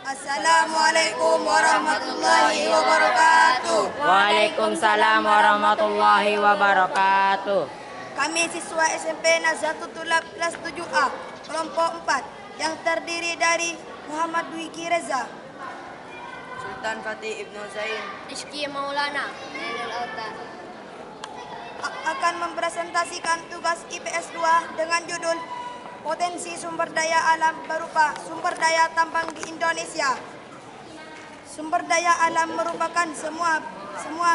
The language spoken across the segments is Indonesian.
Assalamualaikum warahmatullahi wabarakatuh. Waalaikumsalam warahmatullahi wabarakatuh. Kami siswa SMP Nazatul Tulab kelas 7A, kelompok 4, yang terdiri dari Muhammad Dwiki Reza, Sultan Fatih Ibnu Zain, Rizky Maulana, Zainal Autar, akan mempresentasikan tugas IPS 2 dengan judul Potensi Sumber Daya Alam berupa Sumber Daya Tambang di Indonesia. Sumber daya alam merupakan semua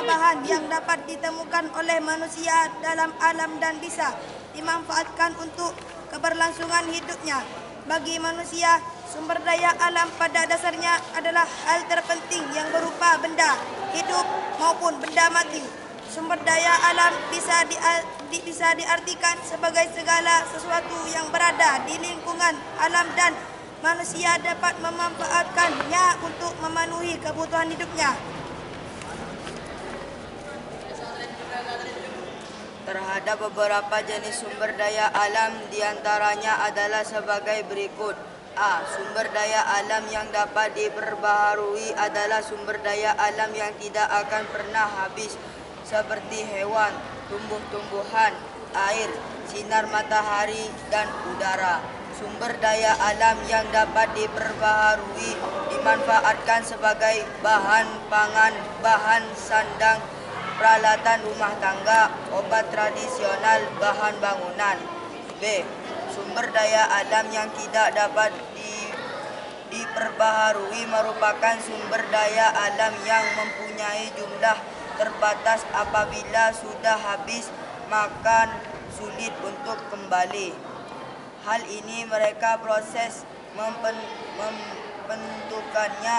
bahan yang dapat ditemukan oleh manusia dalam alam dan bisa dimanfaatkan untuk keberlangsungan hidupnya. Bagi manusia, sumber daya alam pada dasarnya adalah hal terpenting yang berupa benda hidup maupun benda mati. Sumber daya alam bisa diartikan sebagai segala sesuatu yang berada di lingkungan alam dan manusia dapat memanfaatkannya untuk memenuhi kebutuhan hidupnya. terhadap beberapa jenis sumber daya alam diantaranya adalah sebagai berikut. A. Sumber daya alam yang dapat diperbaharui adalah sumber daya alam yang tidak akan pernah habis, seperti hewan, tumbuh-tumbuhan, air, sinar matahari, dan udara. Sumber daya alam yang dapat diperbaharui dimanfaatkan sebagai bahan pangan, bahan sandang, peralatan rumah tangga, obat tradisional, bahan bangunan. B. Sumber daya alam yang tidak dapat diperbaharui merupakan sumber daya alam yang mempunyai jumlah terbatas. Apabila sudah habis, maka sulit untuk kembali. Hal ini mereka proses membentukannya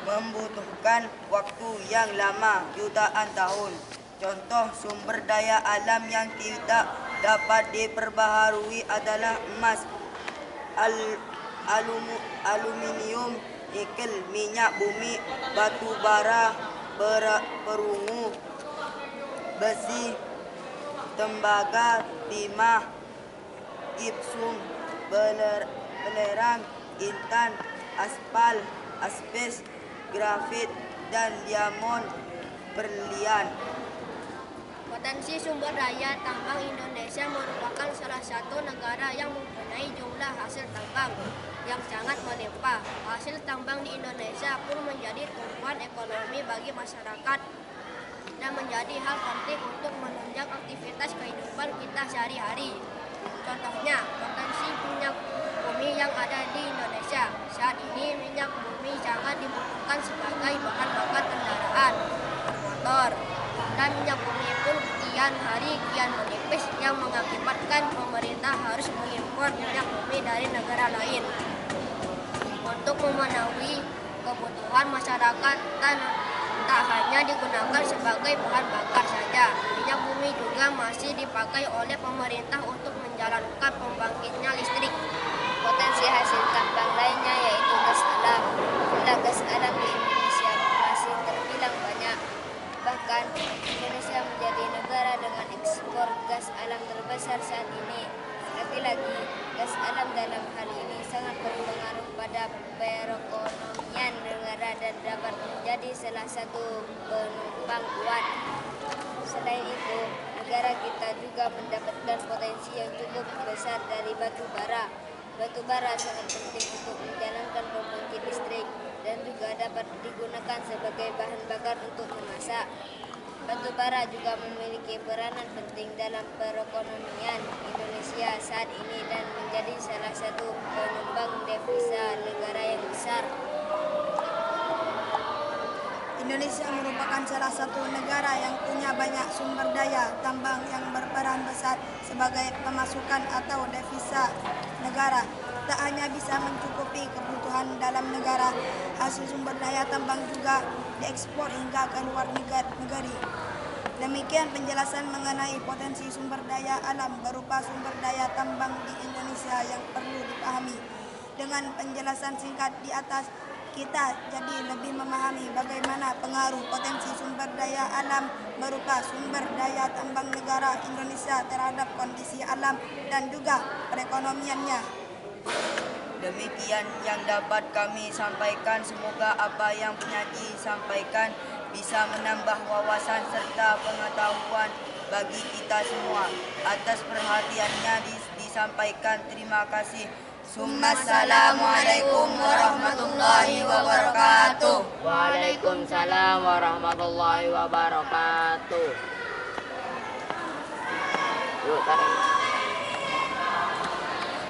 membutuhkan waktu yang lama, jutaan tahun. Contoh sumber daya alam yang tidak dapat diperbaharui adalah emas, aluminium, nikel, minyak bumi, batu bara, perunggu, besi, tembaga, timah, gipsum, belerang, intan, aspal, asbes, grafit, dan diamond, berlian. Potensi sumber daya tambang Indonesia merupakan salah satu negara yang mempunyai jumlah hasil tambang yang sangat melimpah. Hasil tambang di Indonesia pun menjadi tumpuan ekonomi bagi masyarakat dan menjadi hal penting untuk menunjang aktivitas kehidupan kita sehari-hari. Contohnya, potensi minyak bumi yang ada di Indonesia. Saat ini minyak bumi sangat dibutuhkan sebagai bahan bakar kendaraan, motor, dan minyak bumi pun kian hari kian menipis yang mengakibatkan pemerintah harus mengimpor minyak bumi dari negara lain untuk memenuhi kebutuhan masyarakat dan tak hanya digunakan sebagai bahan bakar saja. Minyak bumi juga masih dipakai oleh pemerintah untuk menjalankan pembangkitnya listrik. Potensi hasil tambang lainnya yaitu gas alam. Jumlah gas alam di Indonesia masih terbilang banyak. Bahkan Indonesia menjadi negara dengan ekspor gas alam terbesar saat ini. Lagi-lagi, gas alam dalam hal ini sangat berpengaruh pada perekonomian negara dan dapat menjadi salah satu penumpang kuat. Selain itu, negara kita juga mendapatkan potensi yang cukup besar dari batu bara. Batu bara sangat penting untuk menjalankan pembangkit listrik dan juga dapat digunakan sebagai bahan bakar untuk memasak. Batu bara juga memiliki peranan penting dalam perekonomian Indonesia saat ini dan menjadi salah satu penyumbang devisa negara yang besar. Indonesia merupakan salah satu negara yang punya banyak sumber daya tambang yang berperan besar sebagai pemasukan atau devisa negara. Tak hanya bisa mencukupi kebutuhan dalam negara, hasil sumber daya tambang juga diekspor hingga ke luar negeri. Demikian penjelasan mengenai potensi sumber daya alam berupa sumber daya tambang di Indonesia yang perlu dipahami. Dengan penjelasan singkat di atas, kita jadi lebih memahami bagaimana pengaruh potensi sumber daya alam berupa sumber daya tambang negara Indonesia terhadap kondisi alam dan juga perekonomiannya. Demikian yang dapat kami sampaikan. Semoga apa yang penyaji sampaikan bisa menambah wawasan serta pengetahuan bagi kita semua. Atas perhatiannya disampaikan. Terima kasih. Assalamualaikum warahmatullahi wabarakatuh. Waalaikumsalam warahmatullahi wabarakatuh. Yuk, tarik.